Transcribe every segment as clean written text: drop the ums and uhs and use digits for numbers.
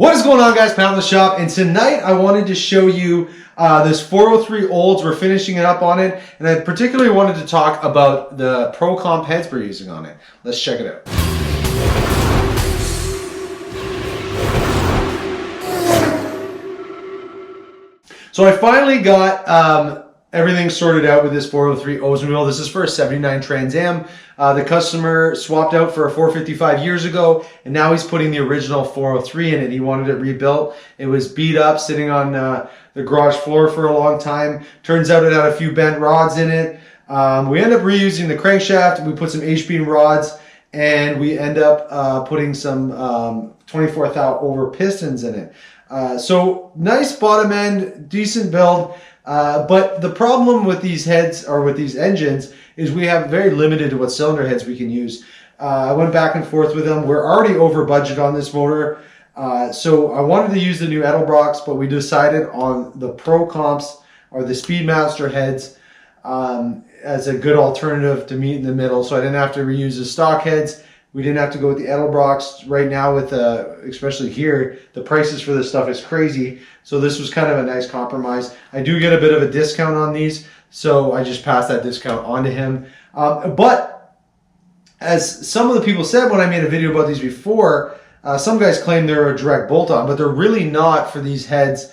What is going on, guys? Pat in the shop, and tonight I wanted to show you this 403 Olds. We're finishing it up on it, and I particularly wanted to talk about the Pro Comp heads we're using on it. Let's check it out. So I finally got everything sorted out with this 403 Oldsmobile. This is for a 79 Trans Am. The customer swapped out for a 455 years ago, and now he's putting the original 403 in it. He wanted it rebuilt. It was beat up, sitting on the garage floor for a long time. Turns out it had a few bent rods in it. We end up reusing the crankshaft. We put some H-beam rods, and we end up putting some 24 thou over pistons in it. So nice bottom end, decent build. But the problem with these heads, or with these engines, is we have very limited to what cylinder heads we can use. I went back and forth with them. We're already over budget on this motor. So I wanted to use the new Edelbrocks, but we decided on the Pro Comps or the Speedmaster heads as a good alternative to meet in the middle. So I didn't have to reuse the stock heads. We didn't have to go with the Edelbrocks. Right now, with especially here, the prices for this stuff is crazy. So this was kind of a nice compromise. I do get a bit of a discount on these, so I just passed that discount on to him. But as some of the people said when I made a video about these before, some guys claim they're a direct bolt-on, but they're really not for these heads.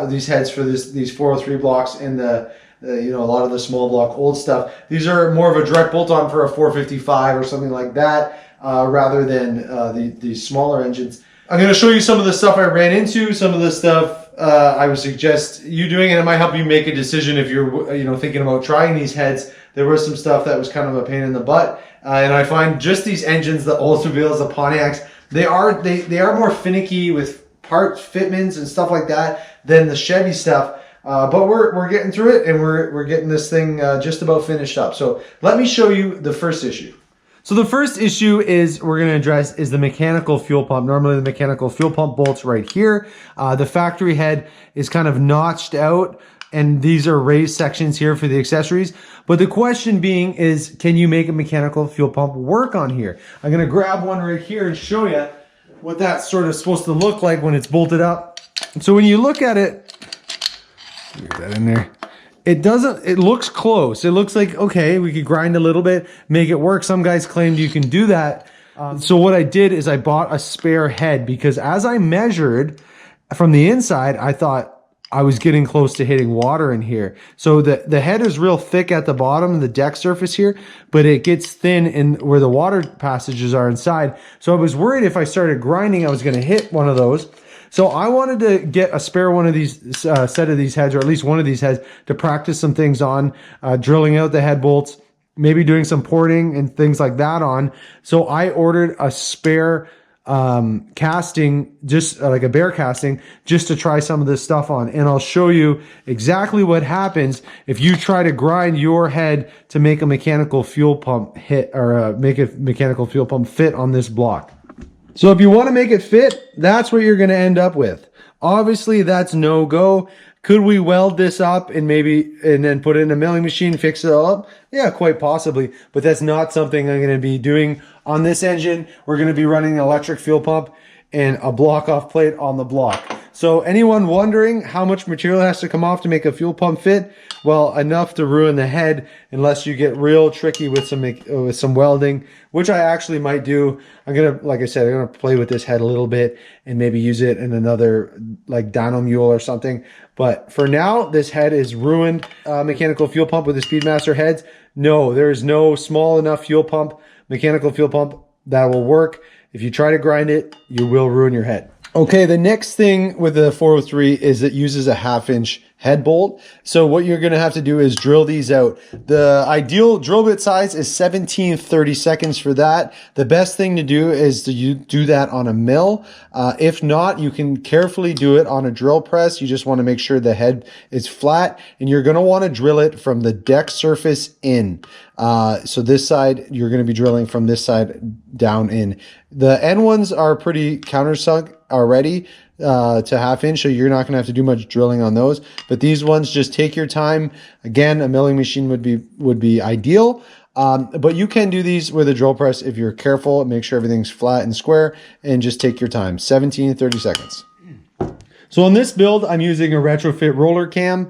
These heads for these 403 blocks and a lot of the small block old stuff. These are more of a direct bolt-on for a 455 or something like that, rather than these smaller engines. I'm going to show you some of the stuff I ran into, some of the stuff I would suggest you doing, and it might help you make a decision if you're thinking about trying these heads. There was some stuff that was kind of a pain in the butt, and I find just these engines, the Oldsmobiles, the Pontiacs, they are more finicky with part fitments and stuff like that than the Chevy stuff. But we're getting through it, and we're getting this thing just about finished up. So let me show you the first issue. So the first issue we're going to address is the mechanical fuel pump. Normally the mechanical fuel pump bolts right here. The factory head is kind of notched out, and these are raised sections here for the accessories. But the question being is, can you make a mechanical fuel pump work on here? I'm going to grab one right here and show you what that's sort of supposed to look like when it's bolted up. So when you look at it, get that in there. It looks close. It looks like, okay, we could grind a little bit, make it work. Some guys claimed you can do that. So what I did is I bought a spare head, because as I measured from the inside, I thought I was getting close to hitting water in here. So the head is real thick at the bottom, the deck surface here, but it gets thin in where the water passages are inside. So I was worried if I started grinding, I was going to hit one of those. So I wanted to get a spare one of these set of these heads, or at least one of these heads, to practice some things on, drilling out the head bolts, maybe doing some porting and things like that on. So I ordered a spare casting, just like a bare casting, just to try some of this stuff on. And I'll show you exactly what happens if you try to grind your head to make a mechanical fuel pump hit, or make a mechanical fuel pump fit on this block. So if you want to make it fit, that's what you're going to end up with. Obviously, that's no go. Could we weld this up and then put it in a milling machine, fix it all up? Yeah, quite possibly. But that's not something I'm going to be doing on this engine. We're going to be running an electric fuel pump and a block off plate on the block. So anyone wondering how much material has to come off to make a fuel pump fit? Well, enough to ruin the head, unless you get real tricky with some welding, which I actually might do. Like I said, I'm gonna play with this head a little bit and maybe use it in another, like, dyno mule or something. But for now, this head is ruined. Mechanical fuel pump with the Speedmaster heads. No, there is no small enough fuel pump, mechanical fuel pump, that will work. If you try to grind it, you will ruin your head. Okay, the next thing with the 403 is it uses a 1/2-inch head bolt. So what you're going to have to do is drill these out. The ideal drill bit size is 17/32 for that. The best thing to do is to do that on a mill. If not, you can carefully do it on a drill press. You just want to make sure the head is flat, and you're going to want to drill it from the deck surface in. So this side, you're going to be drilling from this side down in. The end ones are pretty countersunk already to 1/2 inch, so you're not going to have to do much drilling on those. But these ones, just take your time. Again, a milling machine would be ideal. But you can do these with a drill press if you're careful. Make sure everything's flat and square, and just take your time, 17 to 30 seconds. So on this build, I'm using a retrofit roller cam.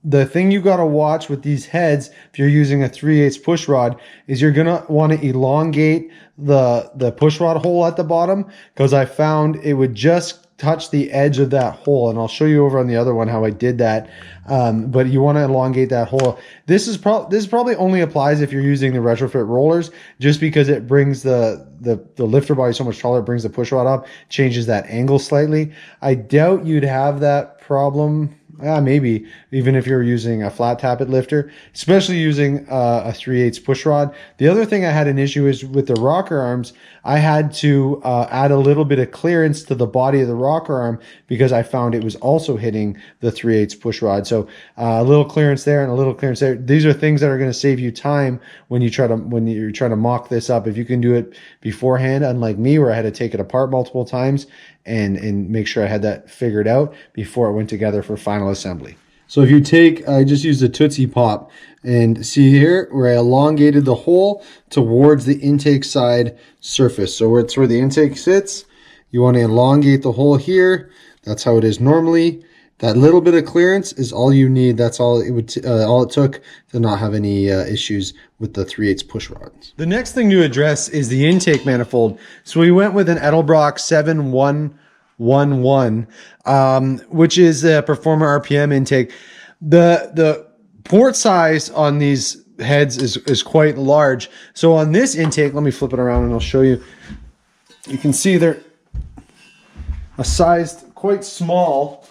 The thing you got to watch with these heads, if you're using a 3/8 push rod, is you're going to want to elongate the push rod hole at the bottom, because I found it would just touch the edge of that hole, and I'll show you over on the other one how I did that. But you want to elongate that hole. This probably only applies if you're using the retrofit rollers, just because it brings the lifter body so much taller, it brings the push rod up, changes that angle slightly. I doubt you'd have that problem. Maybe even if you're using a flat tappet lifter, especially using a 3/8 push rod. The other thing I had an issue is with the rocker arms. I had to add a little bit of clearance to the body of the rocker arm, because I found it was also hitting the 3/8 push rod. So a little clearance there and a little clearance there. These are things that are going to save you time when you're trying to mock this up. If you can do it beforehand, unlike me where I had to take it apart multiple times and make sure I had that figured out before it went together for final assembly. So if you take, I just used a Tootsie Pop, and see here where I elongated the hole towards the intake side surface. So it's where the intake sits. You want to elongate the hole here. That's how it is normally. That little bit of clearance is all you need. That's all it took to not have any issues with the 3/8 push rods. The next thing to address is the intake manifold. So we went with an Edelbrock 7111, which is a Performer RPM intake. The port size on these heads is quite large. So on this intake, let me flip it around and I'll show you. You can see they're a sized quite small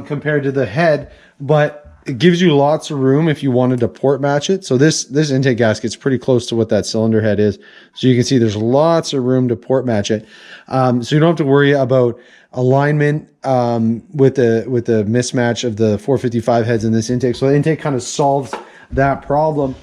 compared to the head, but it gives you lots of room if you wanted to port match it. So this intake gasket's pretty close to what that cylinder head is. So you can see there's lots of room to port match it. So you don't have to worry about alignment with the mismatch of the 455 heads in this intake. So the intake kind of solves that problem.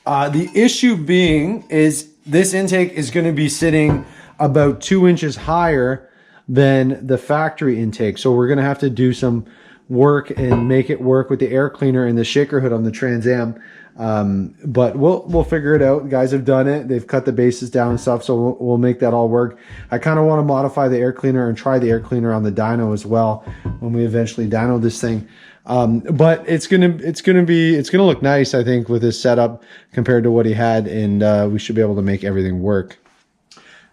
The issue being is this intake is going to be sitting about 2 inches higher than the factory intake. So we're going to have to do some work and make it work with the air cleaner and the shaker hood on the Trans Am. But we'll figure it out. The guys have done it. They've cut the bases down and stuff, so we'll make that all work. I kind of want to modify the air cleaner and try the air cleaner on the dyno as well when we eventually dyno this thing. But it's gonna look nice, I think, with this setup compared to what he had, and we should be able to make everything work.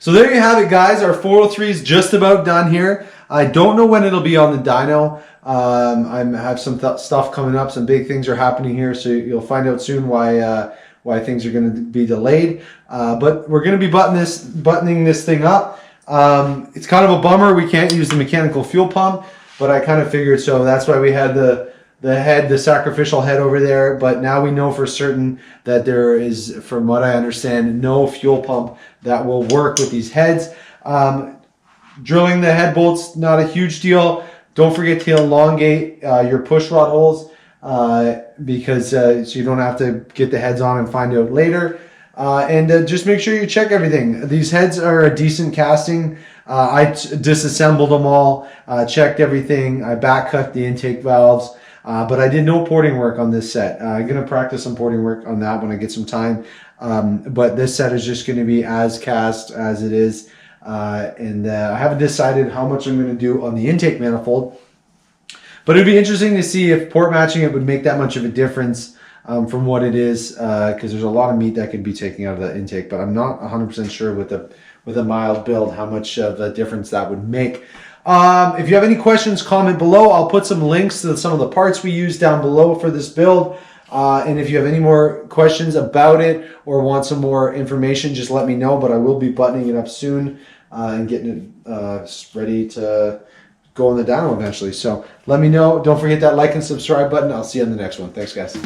So there you have it, guys. Our 403 is just about done here. I don't know when it'll be on the dyno. I have some stuff coming up. Some big things are happening here, so you'll find out soon why things are going to be delayed. But we're going to be buttoning this thing up. It's kind of a bummer we can't use the mechanical fuel pump, but I kind of figured so. That's why we had the sacrificial head over there. But now we know for certain that there is, from what I understand, no fuel pump that will work with these heads. Drilling the head bolts, not a huge deal. Don't forget to elongate your push rod holes because so you don't have to get the heads on and find out later. And just make sure you check everything. These heads are a decent casting. I disassembled them all, checked everything. I back cut the intake valves. But I did no porting work on this set. I'm going to practice some porting work on that when I get some time. But this set is just going to be as cast as it is. And I haven't decided how much I'm going to do on the intake manifold. But it'd be interesting to see if port matching it would make that much of a difference from what it is. Because there's a lot of meat that could be taken out of the intake. But I'm not 100% sure with a mild build how much of a difference that would make. If you have any questions, comment below. I'll put some links to some of the parts we use down below for this build. And if you have any more questions about it or want some more information, just let me know. But I will be buttoning it up soon and getting it ready to go on the dyno eventually. So let me know. Don't forget that like and subscribe button. I'll see you on the next one. Thanks, guys.